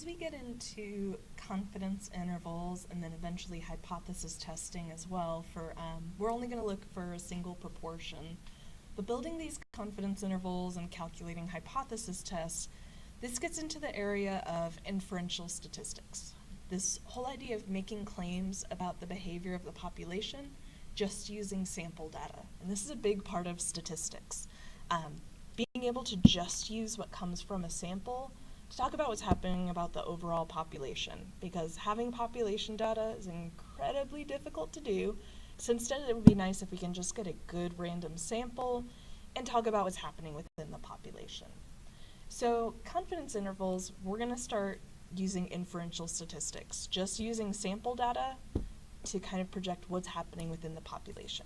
As we get into confidence intervals and then eventually hypothesis testing as well, we're only going to look for a single proportion. But building these confidence intervals and calculating hypothesis tests, this gets into the area of inferential statistics. This whole idea of making claims about the behavior of the population just using sample data. And this is a big part of statistics. Being able to just use what comes from a sample to talk about what's happening about the overall population, because having population data is incredibly difficult to do. So instead it would be nice if we can just get a good random sample and talk about what's happening within the population. So confidence intervals, we're going to start using inferential statistics, just using sample data to kind of project what's happening within the population.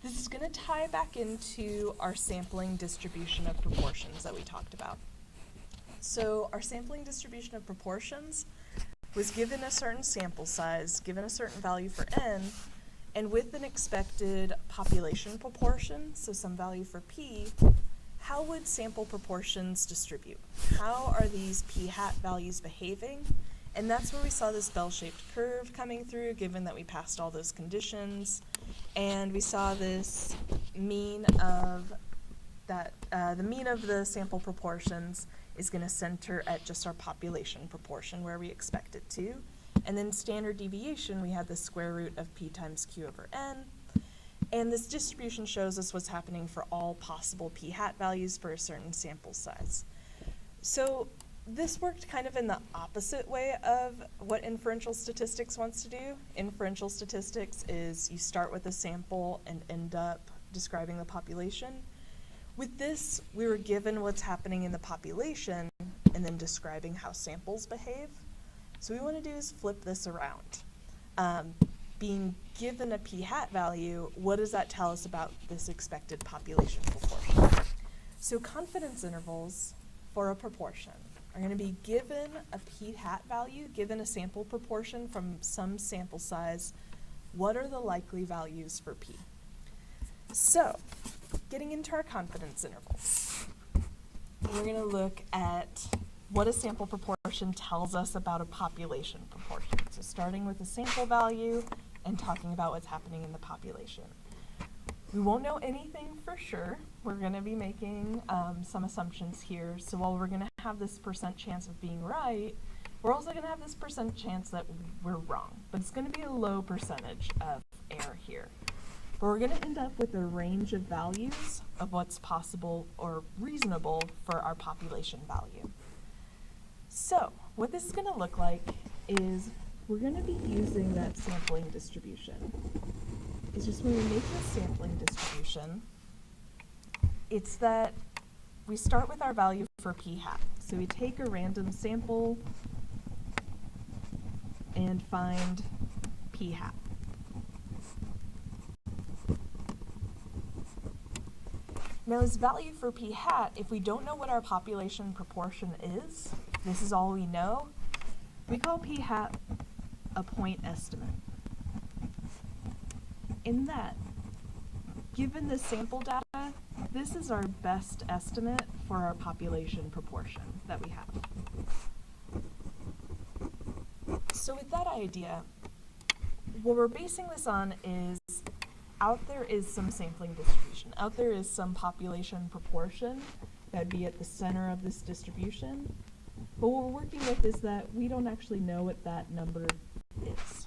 This is going to tie back into our sampling distribution of proportions that we talked about. So our sampling distribution of proportions was given a certain sample size, given a certain value for n, and with an expected population proportion, so some value for p, how would sample proportions distribute? How are these p hat values behaving? And that's where we saw this bell-shaped curve coming through, given that we passed all those conditions. And we saw this mean of the mean of the sample proportions is going to center at just our population proportion where we expect it to. And then standard deviation, we had the square root of p times q over n. And this distribution shows us what's happening for all possible p hat values for a certain sample size. So this worked kind of in the opposite way of what inferential statistics wants to do. Inferential statistics is you start with a sample and end up describing the population. With this, we were given what's happening in the population and then describing how samples behave. So what we want to do is flip this around. Being given a p hat value, what does that tell us about this expected population proportion? So confidence intervals for a proportion are going to be given a p hat value, given a sample proportion from some sample size. What are the likely values for p? So, getting into our confidence intervals, we're going to look at what a sample proportion tells us about a population proportion. So starting with a sample value and talking about what's happening in the population. We won't know anything for sure. We're going to be making some assumptions here. So while we're going to have this % chance of being right, we're also going to have this % chance that we're wrong. But it's going to be a low percentage of error here. But we're going to end up with a range of values of what's possible or reasonable for our population value. So what this is going to look like is we're going to be using that sampling distribution. It's just when we make this sampling distribution, it's that we start with our value for p hat. So we take a random sample and find p hat. Now this value for p hat, if we don't know what our population proportion is, this is all we know, we call p hat a point estimate. In that, given the sample data, this is our best estimate for our population proportion that we have. So with that idea, what we're basing this on is out there is some sampling distribution. Out there is some population proportion that would be at the center of this distribution. But what we're working with is that we don't actually know what that number is.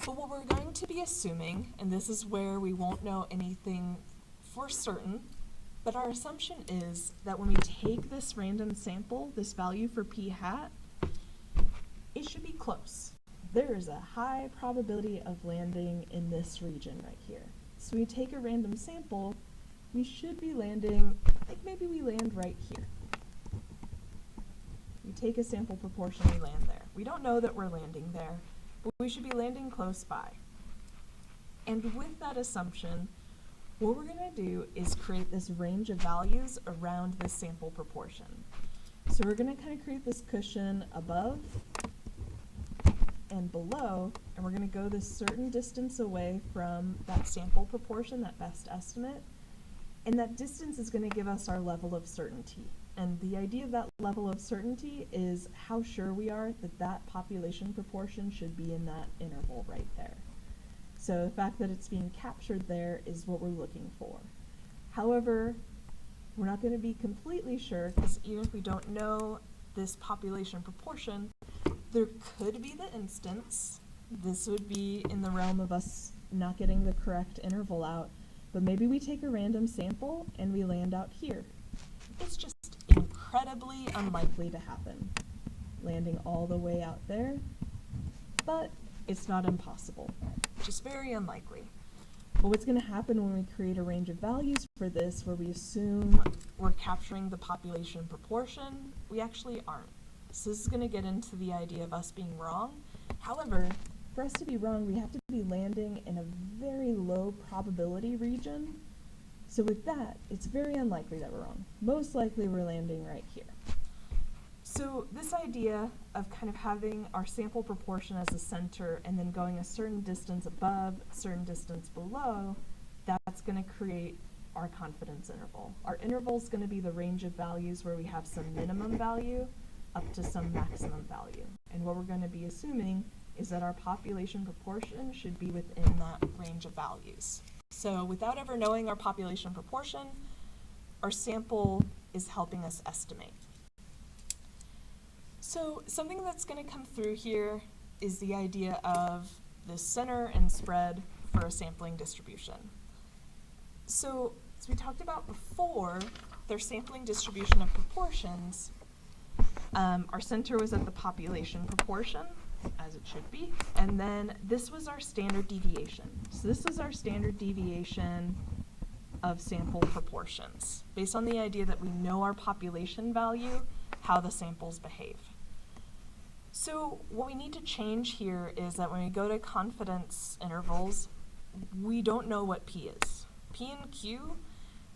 But what we're going to be assuming, and this is where we won't know anything for certain, but our assumption is that when we take this random sample, this value for p hat, it should be close. There is a high probability of landing in this region right here. So we take a random sample, we should be landing, like maybe we land right here. We take a sample proportion, we land there. We don't know that we're landing there, but we should be landing close by. And with that assumption, what we're going to do is create this range of values around this sample proportion. So we're going to kind of create this cushion above and below, and we're going to go this certain distance away from that sample proportion, that best estimate, and that distance is going to give us our level of certainty. And the idea of that level of certainty is how sure we are that that population proportion should be in that interval right there. So the fact that it's being captured there is what we're looking for. However, we're not going to be completely sure, because even if we don't know this population proportion, there could be the instance, this would be in the realm of us not getting the correct interval out, but maybe we take a random sample and we land out here. It's just incredibly unlikely to happen, landing all the way out there, but it's not impossible, just very unlikely. But what's going to happen when we create a range of values for this, where we assume we're capturing the population proportion, we actually aren't. So this is going to get into the idea of us being wrong. However, for us to be wrong, we have to be landing in a very low probability region. So with that, it's very unlikely that we're wrong. Most likely we're landing right here. So this idea of kind of having our sample proportion as a center and then going a certain distance above, a certain distance below, that's going to create our confidence interval. Our interval is going to be the range of values where we have some minimum value up to some maximum value. And what we're going to be assuming is that our population proportion should be within that range of values. So without ever knowing our population proportion, our sample is helping us estimate. So something that's going to come through here is the idea of the center and spread for a sampling distribution. So as we talked about before, their sampling distribution of proportions, our center was at the population proportion, as it should be, and then this was our standard deviation. So this was our standard deviation of sample proportions, based on the idea that we know our population value, how the samples behave. So what we need to change here is that when we go to confidence intervals, we don't know what P is. P and Q,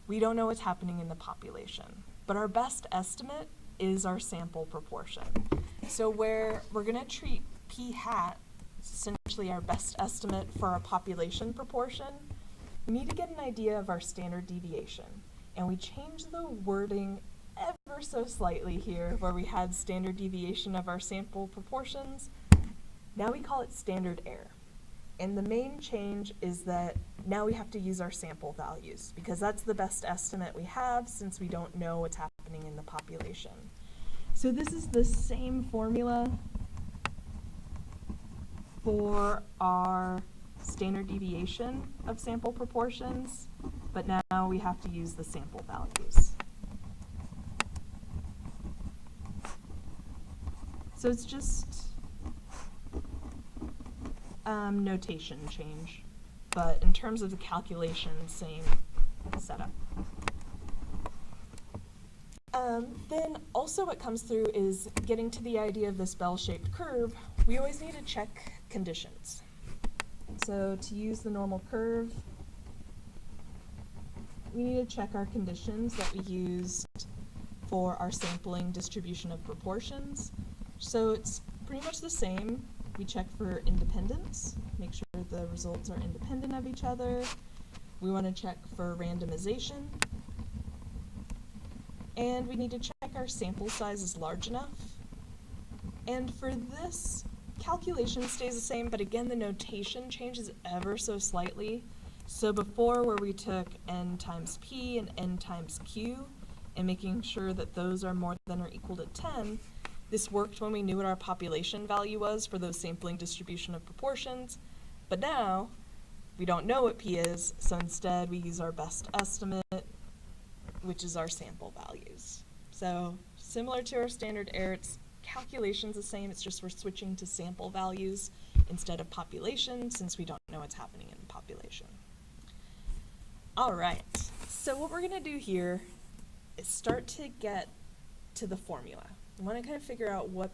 we don't know what's happening in the population, but our best estimate is our sample proportion. So where we're going to treat P hat, essentially our best estimate for our population proportion, we need to get an idea of our standard deviation. And we change the wording ever so slightly here, where we had standard deviation of our sample proportions. Now we call it standard error. And the main change is that now we have to use our sample values, because that's the best estimate we have since we don't know what's happening in the population. So this is the same formula for our standard deviation of sample proportions, but now we have to use the sample values. So it's just notation change, but in terms of the calculation, same setup. Then also what comes through is getting to the idea of this bell-shaped curve, we always need to check conditions. So to use the normal curve, we need to check our conditions that we used for our sampling distribution of proportions. So it's pretty much the same. We check for independence, make sure the results are independent of each other. We want to check for randomization. And we need to check our sample size is large enough. And for this, calculation stays the same, but again, the notation changes ever so slightly. So before, where we took n times p and n times q, and making sure that those are more than or equal to 10, this worked when we knew what our population value was for those sampling distribution of proportions. But now, we don't know what p is, so instead we use our best estimate, which is our sample values. So similar to our standard error, it's calculation's the same, it's just we're switching to sample values instead of population, since we don't know what's happening in the population. All right, so what we're gonna do here is start to get to the formula. We want to kind of figure out what